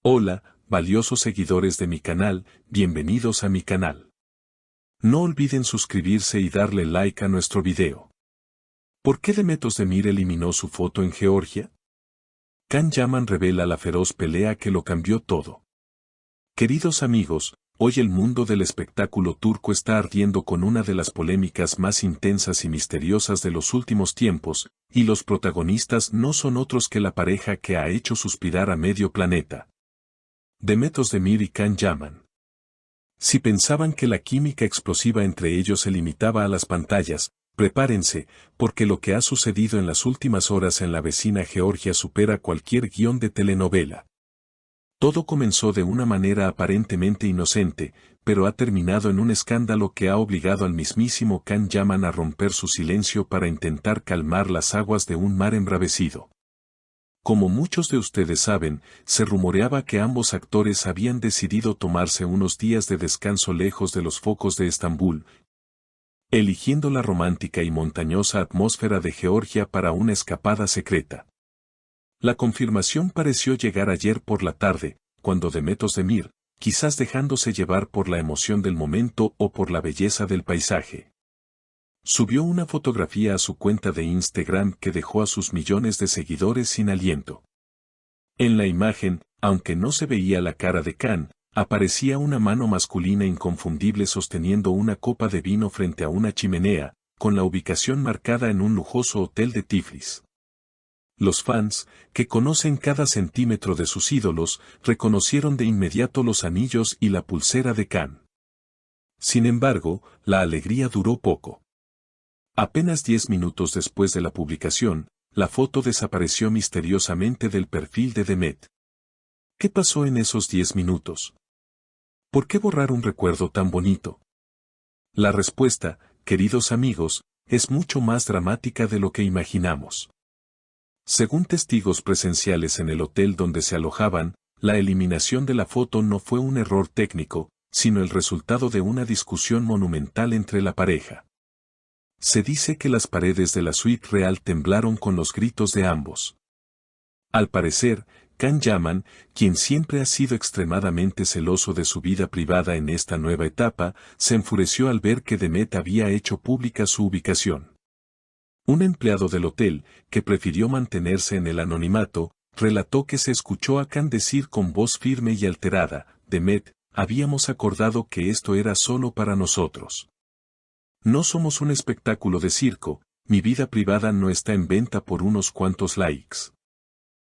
Hola, valiosos seguidores de mi canal, bienvenidos a mi canal. No olviden suscribirse y darle like a nuestro video. ¿Por qué Demet Özdemir eliminó su foto en Georgia? Can Yaman revela la feroz pelea que lo cambió todo. Queridos amigos, hoy el mundo del espectáculo turco está ardiendo con una de las polémicas más intensas y misteriosas de los últimos tiempos, y los protagonistas no son otros que la pareja que ha hecho suspirar a medio planeta. Demet Özdemir y Can Yaman. Si pensaban que la química explosiva entre ellos se limitaba a las pantallas, prepárense, porque lo que ha sucedido en las últimas horas en la vecina Georgia supera cualquier guión de telenovela. Todo comenzó de una manera aparentemente inocente, pero ha terminado en un escándalo que ha obligado al mismísimo Can Yaman a romper su silencio para intentar calmar las aguas de un mar embravecido. Como muchos de ustedes saben, se rumoreaba que ambos actores habían decidido tomarse unos días de descanso lejos de los focos de Estambul, eligiendo la romántica y montañosa atmósfera de Georgia para una escapada secreta. La confirmación pareció llegar ayer por la tarde, cuando Demet Özdemir, quizás dejándose llevar por la emoción del momento o por la belleza del paisaje, subió una fotografía a su cuenta de Instagram que dejó a sus millones de seguidores sin aliento. En la imagen, aunque no se veía la cara de Can, aparecía una mano masculina inconfundible sosteniendo una copa de vino frente a una chimenea, con la ubicación marcada en un lujoso hotel de Tiflis. Los fans, que conocen cada centímetro de sus ídolos, reconocieron de inmediato los anillos y la pulsera de Can. Sin embargo, la alegría duró poco. Apenas 10 minutos después de la publicación, la foto desapareció misteriosamente del perfil de Demet. ¿Qué pasó en esos 10 minutos? ¿Por qué borrar un recuerdo tan bonito? La respuesta, queridos amigos, es mucho más dramática de lo que imaginamos. Según testigos presenciales en el hotel donde se alojaban, la eliminación de la foto no fue un error técnico, sino el resultado de una discusión monumental entre la pareja. Se dice que las paredes de la suite real temblaron con los gritos de ambos. Al parecer, Can Yaman, quien siempre ha sido extremadamente celoso de su vida privada en esta nueva etapa, se enfureció al ver que Demet había hecho pública su ubicación. Un empleado del hotel, que prefirió mantenerse en el anonimato, relató que se escuchó a Can decir con voz firme y alterada: Demet, habíamos acordado que esto era solo para nosotros. No somos un espectáculo de circo, mi vida privada no está en venta por unos cuantos likes.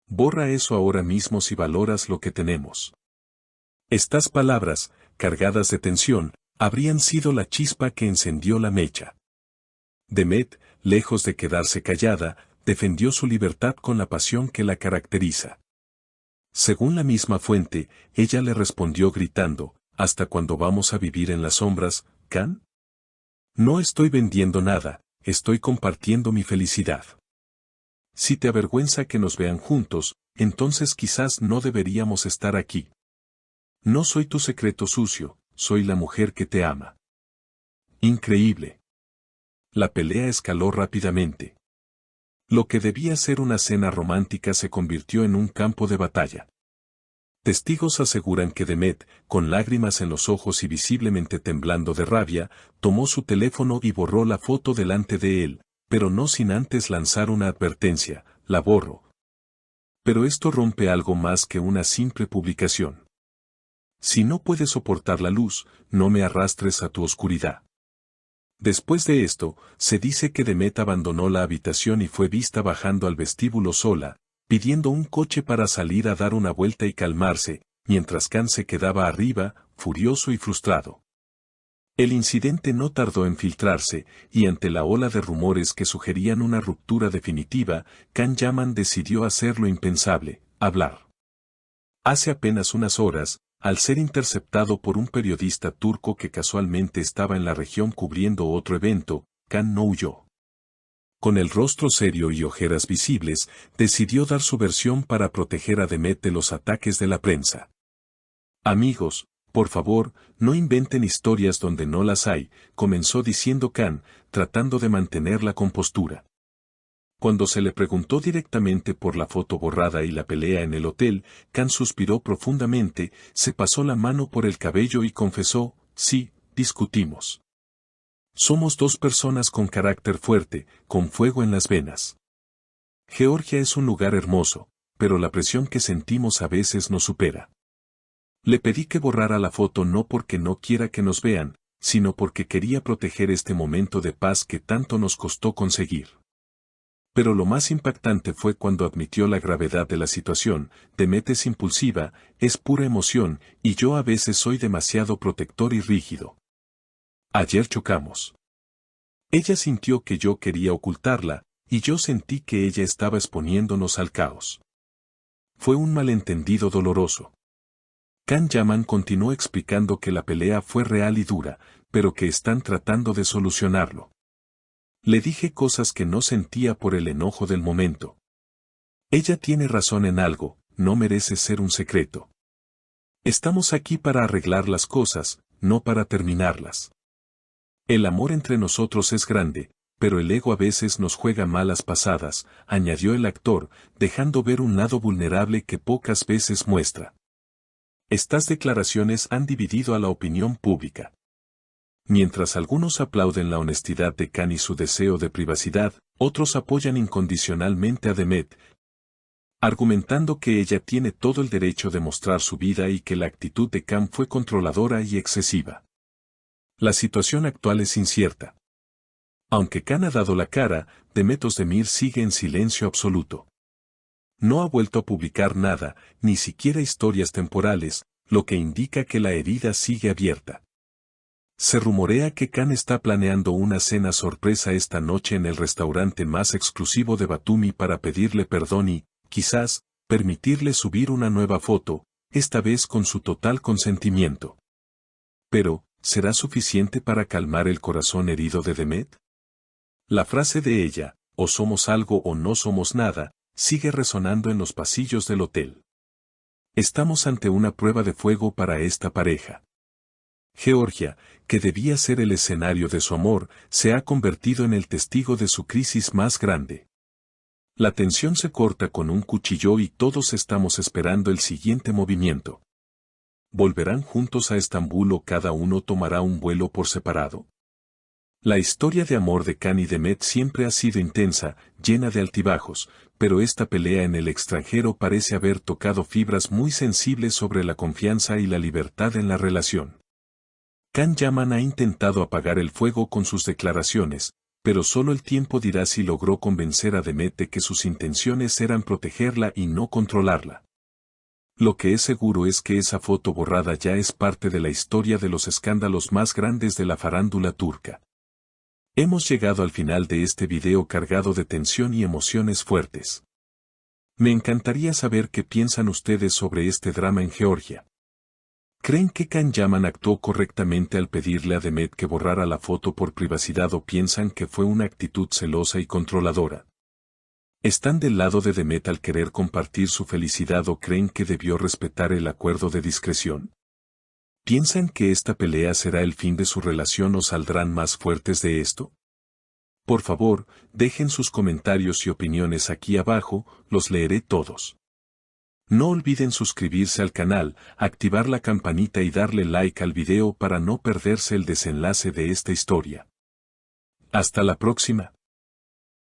Borra eso ahora mismo si valoras lo que tenemos. Estas palabras, cargadas de tensión, habrían sido la chispa que encendió la mecha. Demet, lejos de quedarse callada, defendió su libertad con la pasión que la caracteriza. Según la misma fuente, ella le respondió gritando: ¿hasta cuándo vamos a vivir en las sombras, Can? No estoy vendiendo nada, estoy compartiendo mi felicidad. Si te avergüenza que nos vean juntos, entonces quizás no deberíamos estar aquí. No soy tu secreto sucio, soy la mujer que te ama. Increíble. La pelea escaló rápidamente. Lo que debía ser una cena romántica se convirtió en un campo de batalla. Testigos aseguran que Demet, con lágrimas en los ojos y visiblemente temblando de rabia, tomó su teléfono y borró la foto delante de él, pero no sin antes lanzar una advertencia: la borro. Pero esto rompe algo más que una simple publicación. Si no puedes soportar la luz, no me arrastres a tu oscuridad. Después de esto, se dice que Demet abandonó la habitación y fue vista bajando al vestíbulo sola, pidiendo un coche para salir a dar una vuelta y calmarse, mientras Can se quedaba arriba, furioso y frustrado. El incidente no tardó en filtrarse, y ante la ola de rumores que sugerían una ruptura definitiva, Can Yaman decidió hacer lo impensable: hablar. Hace apenas unas horas, al ser interceptado por un periodista turco que casualmente estaba en la región cubriendo otro evento, Can no huyó. Con el rostro serio y ojeras visibles, decidió dar su versión para proteger a Demet de los ataques de la prensa. Amigos, por favor, no inventen historias donde no las hay, comenzó diciendo Can, tratando de mantener la compostura. Cuando se le preguntó directamente por la foto borrada y la pelea en el hotel, Can suspiró profundamente, se pasó la mano por el cabello y confesó, sí, discutimos. Somos dos personas con carácter fuerte, con fuego en las venas. Georgia es un lugar hermoso, pero la presión que sentimos a veces nos supera. Le pedí que borrara la foto no porque no quiera que nos vean, sino porque quería proteger este momento de paz que tanto nos costó conseguir. Pero lo más impactante fue cuando admitió la gravedad de la situación. Demet es impulsiva, es pura emoción, y yo a veces soy demasiado protector y rígido. Ayer chocamos. Ella sintió que yo quería ocultarla, y yo sentí que ella estaba exponiéndonos al caos. Fue un malentendido doloroso. Can Yaman continuó explicando que la pelea fue real y dura, pero que están tratando de solucionarlo. Le dije cosas que no sentía por el enojo del momento. Ella tiene razón en algo, no merece ser un secreto. Estamos aquí para arreglar las cosas, no para terminarlas. El amor entre nosotros es grande, pero el ego a veces nos juega malas pasadas, añadió el actor, dejando ver un lado vulnerable que pocas veces muestra. Estas declaraciones han dividido a la opinión pública. Mientras algunos aplauden la honestidad de Can y su deseo de privacidad, otros apoyan incondicionalmente a Demet, argumentando que ella tiene todo el derecho de mostrar su vida y que la actitud de Can fue controladora y excesiva. La situación actual es incierta. Aunque Can ha dado la cara, Demet Özdemir sigue en silencio absoluto. No ha vuelto a publicar nada, ni siquiera historias temporales, lo que indica que la herida sigue abierta. Se rumorea que Can está planeando una cena sorpresa esta noche en el restaurante más exclusivo de Batumi para pedirle perdón y, quizás, permitirle subir una nueva foto, esta vez con su total consentimiento. Pero, ¿será suficiente para calmar el corazón herido de Demet? La frase de ella, o somos algo o no somos nada, sigue resonando en los pasillos del hotel. Estamos ante una prueba de fuego para esta pareja. Georgia, que debía ser el escenario de su amor, se ha convertido en el testigo de su crisis más grande. La tensión se corta con un cuchillo y todos estamos esperando el siguiente movimiento. ¿Volverán juntos a Estambul o cada uno tomará un vuelo por separado? La historia de amor de Can y Demet siempre ha sido intensa, llena de altibajos, pero esta pelea en el extranjero parece haber tocado fibras muy sensibles sobre la confianza y la libertad en la relación. Can Yaman ha intentado apagar el fuego con sus declaraciones, pero solo el tiempo dirá si logró convencer a Demet de que sus intenciones eran protegerla y no controlarla. Lo que es seguro es que esa foto borrada ya es parte de la historia de los escándalos más grandes de la farándula turca. Hemos llegado al final de este video cargado de tensión y emociones fuertes. Me encantaría saber qué piensan ustedes sobre este drama en Georgia. ¿Creen que Can Yaman actuó correctamente al pedirle a Demet que borrara la foto por privacidad o piensan que fue una actitud celosa y controladora? ¿Están del lado de Demet al querer compartir su felicidad o creen que debió respetar el acuerdo de discreción? ¿Piensan que esta pelea será el fin de su relación o saldrán más fuertes de esto? Por favor, dejen sus comentarios y opiniones aquí abajo, los leeré todos. No olviden suscribirse al canal, activar la campanita y darle like al video para no perderse el desenlace de esta historia. Hasta la próxima.